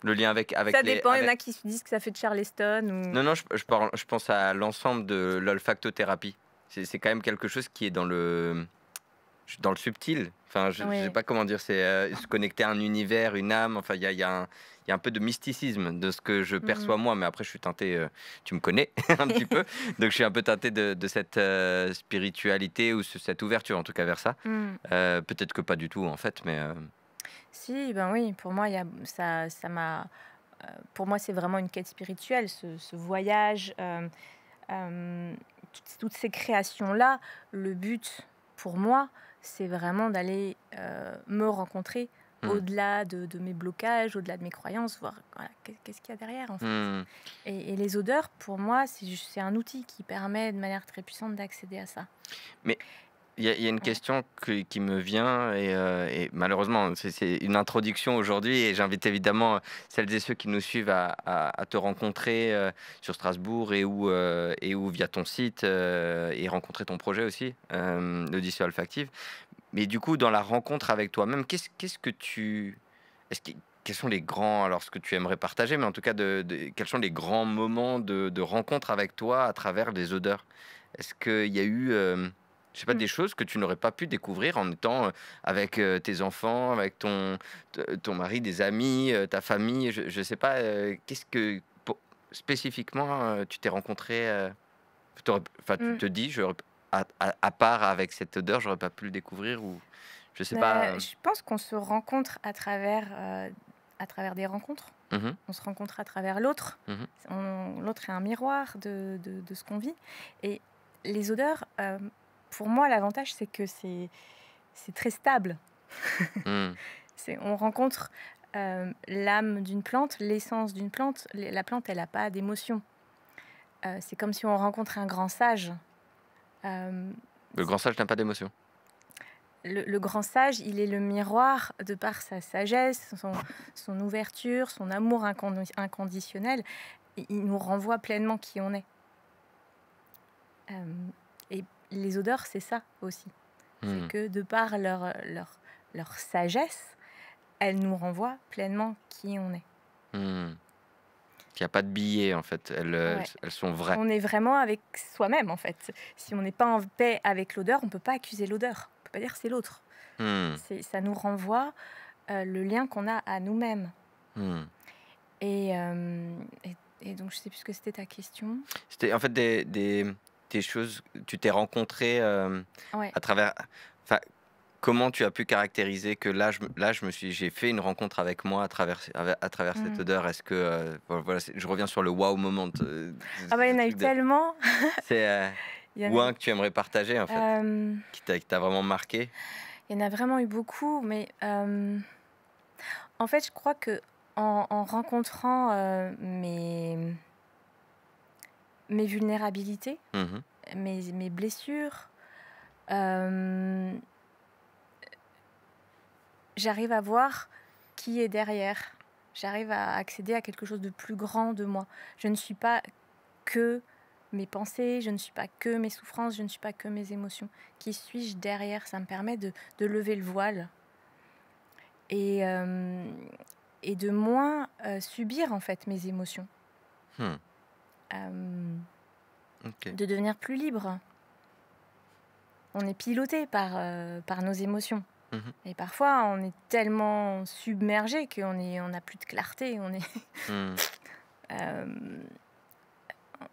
Le lien avec Ça les dépend, il y en avec a qui se disent que ça fait de Charleston ou non, non, je pense à l'ensemble de l'olfactothérapie. C'est quand même quelque chose qui est dans le subtil. Enfin, je sais ouais. pas comment dire, c'est, se connecter à un univers, une âme, enfin il y a un peu de mysticisme de ce que je Mmh. perçois moi, mais après je suis teinté, tu me connais un petit peu, donc je suis un peu teinté de cette, spiritualité ou cette ouverture en tout cas vers ça. Mmh. Peut-être que pas du tout en fait, mais, Si, ben oui, pour moi, il y a ça m'a pour moi, c'est vraiment une quête spirituelle, ce voyage, toutes ces créations-là. Le but, pour moi, c'est vraiment d'aller, me rencontrer mmh. au-delà de mes blocages, au-delà de mes croyances, voir, voilà, qu'est-ce qu'il y a derrière, en fait. Mmh. Et les odeurs, pour moi, c'est un outil qui permet de manière très puissante d'accéder à ça. Mais il y a une Voilà. question qui me vient et malheureusement, c'est une introduction aujourd'hui et j'invite évidemment, celles et ceux qui nous suivent à te rencontrer, sur Strasbourg et ou via ton site, et rencontrer ton projet aussi, l'Odyssée olfactive. Mais du coup, dans la rencontre avec toi-même, qu'est-ce que tu est-ce que quels sont les grands alors ce que tu aimerais partager, mais en tout cas quels sont les grands moments de rencontre avec toi à travers les odeurs? Est-ce qu'il y a eu, je sais pas, Mmh. des choses que tu n'aurais pas pu découvrir en étant, avec, tes enfants, avec ton mari, des amis, ta famille? Je sais pas, qu'est-ce que po spécifiquement, tu t'es rencontré, enfin tu Mmh. te dis: «J'aurais à part avec cette odeur, j'aurais pas pu le découvrir» ou je sais pas, Je pense qu'on se rencontre à travers des rencontres. Mmh mh. On se rencontre à travers l'autre. Mmh. L'autre est un miroir de ce qu'on vit. Et les odeurs, pour moi, l'avantage, c'est que c'est très stable. Mmh. On rencontre l'âme d'une plante, l'essence d'une plante. La plante, elle n'a pas d'émotion. C'est comme si on rencontre un grand sage. Le grand sage n'a pas d'émotion. Le grand sage, il est le miroir de par sa sagesse, son ouverture, son amour inconditionnel. Il nous renvoie pleinement qui on est. Et les odeurs, c'est ça aussi. C'est que de par leur sagesse, elles nous renvoient pleinement qui on est. Il n'y a pas de billets, en fait. Elles sont vraies. On est vraiment avec soi-même, en fait. Si on n'est pas en paix avec l'odeur, on ne peut pas accuser l'odeur. On ne peut pas dire c'est l'autre. Ça nous renvoie le lien qu'on a à nous-mêmes. Et donc, je ne sais plus ce que c'était ta question. C'était en fait des choses... Tu t'es rencontré à travers... Comment tu as pu caractériser que j'ai fait une rencontre avec moi à travers cette odeur? Est-ce que je reviens sur le wow moment. Il y en a eu tellement. C'est ou un que tu aimerais partager en fait, qui t'a vraiment marqué? Il y en a vraiment eu beaucoup, mais en fait, je crois que en rencontrant mes vulnérabilités, mes blessures, j'arrive à voir qui est derrière. J'arrive à accéder à quelque chose de plus grand de moi. Je ne suis pas que mes pensées, je ne suis pas que mes souffrances, je ne suis pas que mes émotions. Qui suis-je derrière? Ça me permet de lever le voile et de moins subir en fait mes émotions. De devenir plus libre. On est piloté par nos émotions. Et parfois, on est tellement submergé qu'on n'a plus de clarté.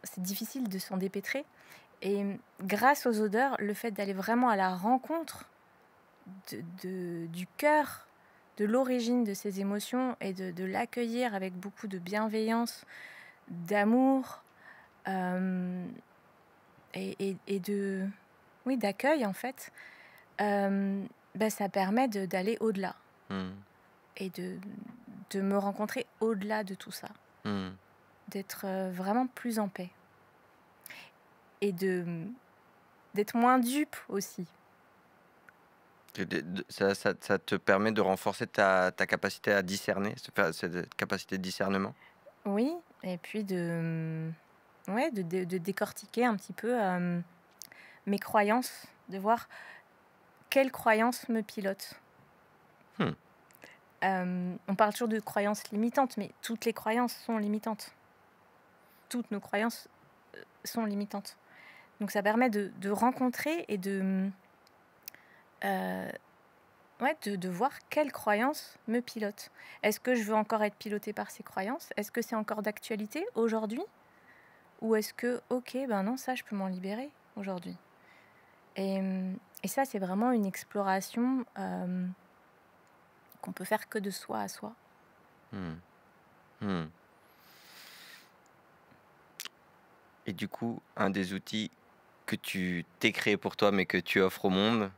C'est difficile de s'en dépêtrer. Et grâce aux odeurs, le fait d'aller vraiment à la rencontre du cœur, de l'origine de ces émotions et de l'accueillir avec beaucoup de bienveillance, d'amour et d'accueil en fait, ça permet d'aller au-delà et de me rencontrer au-delà de tout ça, d'être vraiment plus en paix et d'être moins dupe aussi. Ça te permet de renforcer ta capacité à discerner, cette capacité de discernement? Oui, et puis de décortiquer un petit peu mes croyances, de voir quelles croyances me pilotent. On parle toujours de croyances limitantes, mais toutes les croyances sont limitantes. Toutes nos croyances sont limitantes. Donc ça permet de rencontrer et de voir quelles croyances me pilotent. Est-ce que je veux encore être pilotée par ces croyances? Est-ce que c'est encore d'actualité aujourd'hui? Ou est-ce que, non, ça, je peux m'en libérer aujourd'hui. Et ça, c'est vraiment une exploration qu'on peut faire que de soi à soi. Et du coup, un des outils que tu t'es créé pour toi, mais que tu offres au monde,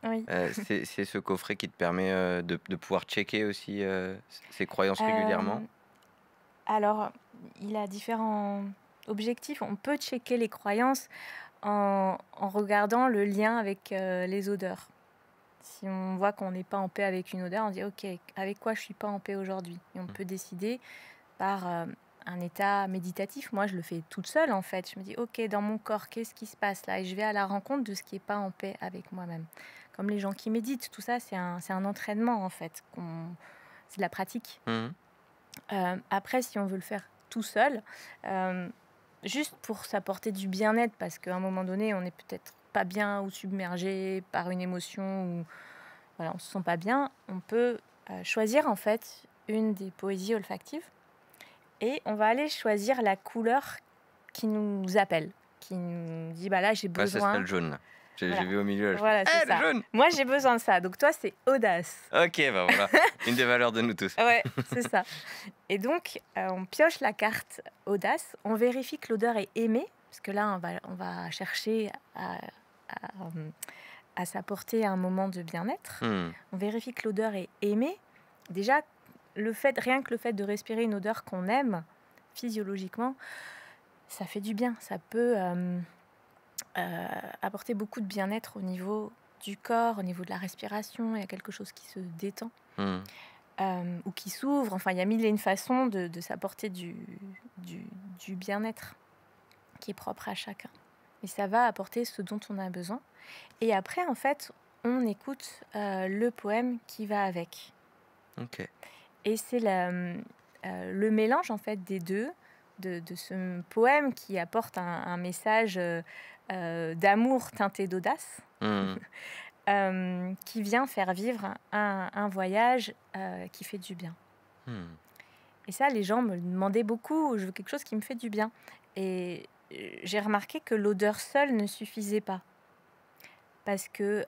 c'est ce coffret qui te permet de pouvoir checker aussi ces croyances régulièrement? Alors, il a différents objectifs. On peut checker les croyances en regardant le lien avec les odeurs. Si on voit qu'on n'est pas en paix avec une odeur, on dit ok, avec quoi je suis pas en paix aujourd'hui? Et on peut décider par un état méditatif. Moi, je le fais toute seule en fait. Je me dis ok, dans mon corps, qu'est-ce qui se passe là? Et je vais à la rencontre de ce qui n'est pas en paix avec moi-même. Comme les gens qui méditent, tout ça, c'est un entraînement en fait. C'est de la pratique. Après, si on veut le faire tout seul, juste pour s'apporter du bien-être, parce qu'à un moment donné, on n'est peut-être pas bien ou submergé par une émotion, ou on se sent pas bien, on peut choisir en fait une des poésies olfactives et on va aller choisir la couleur qui nous appelle, qui nous dit là j'ai besoin. Ça serait le jaune là. J'ai vu au milieu. Voilà, c'est ça. Jaune. Moi j'ai besoin de ça. Donc toi c'est audace. Ok, voilà. Une des valeurs de nous tous. Ouais, c'est ça. Et donc on pioche la carte audace, on vérifie que l'odeur est aimée, parce que là on va chercher à s'apporter un moment de bien-être. On vérifie que l'odeur est aimée. Déjà, rien que le fait de respirer une odeur qu'on aime, physiologiquement, ça fait du bien. Ça peut apporter beaucoup de bien-être au niveau du corps, au niveau de la respiration. Il y a quelque chose qui se détend Hmm. ou qui s'ouvre. Enfin, il y a mille et une façons de s'apporter du bien-être qui est propre à chacun. Et ça va apporter ce dont on a besoin. Et après, en fait, on écoute le poème qui va avec. Ok. Et c'est le mélange, en fait, des deux, de ce poème qui apporte un message d'amour teinté d'audace, Hmm. qui vient faire vivre un voyage qui fait du bien. Hmm. Et ça, les gens me le demandaient beaucoup. Je veux quelque chose qui me fait du bien. Et j'ai remarqué que l'odeur seule ne suffisait pas. Parce que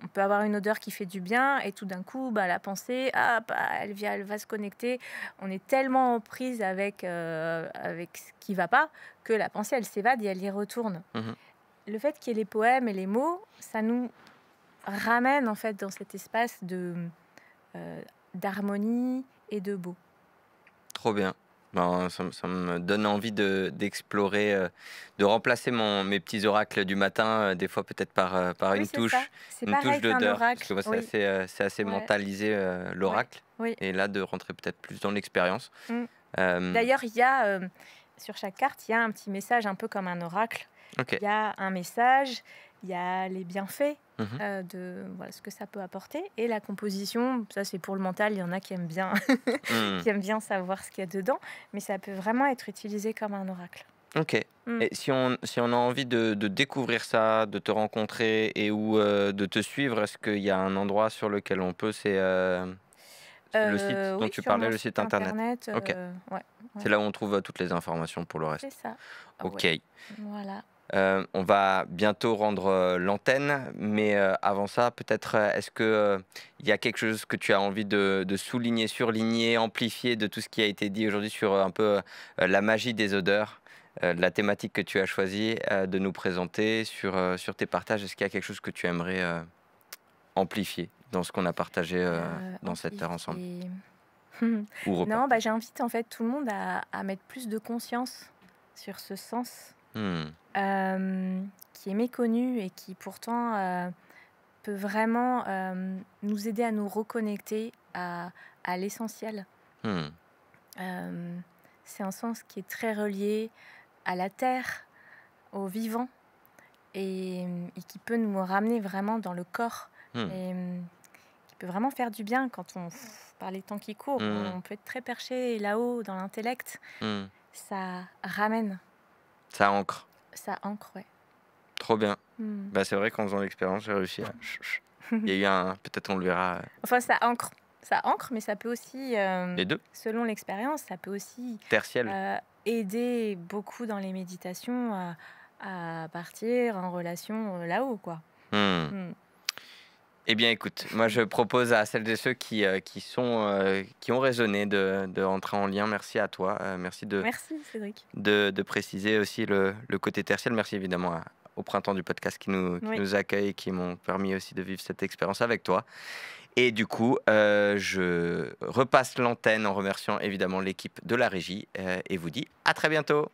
on peut avoir une odeur qui fait du bien et tout d'un coup, la pensée, elle va se connecter. On est tellement en prise avec ce qui va pas que la pensée, elle s'évade et elle y retourne. Mhm. Le fait qu'il y ait les poèmes et les mots, ça nous ramène en fait dans cet espace d'harmonie et de beau. Trop bien. Ben, ça me donne envie d'explorer, de remplacer mes petits oracles du matin, des fois peut-être par Oui, c'est ça. C'est une touche pareil qu'un d'odeur. Parce oracle. que moi, Oui, c'est assez ouais, mentalisé, ouais, l'oracle. oui. Et là, de rentrer peut-être plus dans l'expérience. Mm. Euh, D'ailleurs, il y a sur chaque carte, il y a un petit message un peu comme un oracle. ok. Il y a un message, il y a les bienfaits Mhm. de ce que ça peut apporter et la composition. Ça, c'est pour le mental. Il y en a qui aiment bien, Hmm. qui aiment bien savoir ce qu'il y a dedans, mais ça peut vraiment être utilisé comme un oracle. Ok. Mm. Et si on a envie de découvrir ça, de te rencontrer et ou de te suivre, est-ce qu'il y a un endroit sur lequel on peut, c'est le site dont Oui, tu sur parlais, mon le site site internet. internet, Ok. ouais, C'est ouais, là où on trouve toutes les informations pour le c'est reste. ça. Ah Ok. ouais, voilà. On va bientôt rendre l'antenne, mais avant ça, peut-être, est-ce que il y a quelque chose que tu as envie de souligner, surligner, amplifier de tout ce qui a été dit aujourd'hui sur un peu la magie des odeurs, la thématique que tu as choisie de nous présenter sur tes partages? Est-ce qu'il y a quelque chose que tu aimerais amplifier dans ce qu'on a partagé dans cette heure ensemble Amplifier. ou Non, repartager? j'invite en fait tout le monde à mettre plus de conscience sur ce sens Hmm. qui est méconnu et qui pourtant peut vraiment nous aider à nous reconnecter à l'essentiel. Hmm. C'est un sens qui est très relié à la terre, au vivant, et qui peut nous ramener vraiment dans le corps. Hmm. Et qui peut vraiment faire du bien quand par les temps qui courent, Hmm. on peut être très perché là-haut dans l'intellect. Hmm. Ça ramène, Ça ancre. ça ancre, ouais. Trop bien. Hmm. Bah, c'est vrai qu'en faisant l'expérience, j'ai réussi à. Il y a eu un. Peut-être on le verra. Enfin, ça ancre. Ça ancre, mais ça peut aussi, Les deux. selon l'expérience, ça peut aussi Tertiel. aider beaucoup dans les méditations à partir en relation là-haut, quoi. Hmm. Hmm. Eh bien, écoute, moi je propose à celles et ceux qui ont raisonné de rentrer en lien. Merci à toi. Merci Merci, Cédric. de préciser aussi le côté tertiel. Merci évidemment au Printemps du podcast qui Oui. nous accueille et qui m'ont permis aussi de vivre cette expérience avec toi. Et du coup, je repasse l'antenne en remerciant évidemment l'équipe de la régie et vous dis à très bientôt.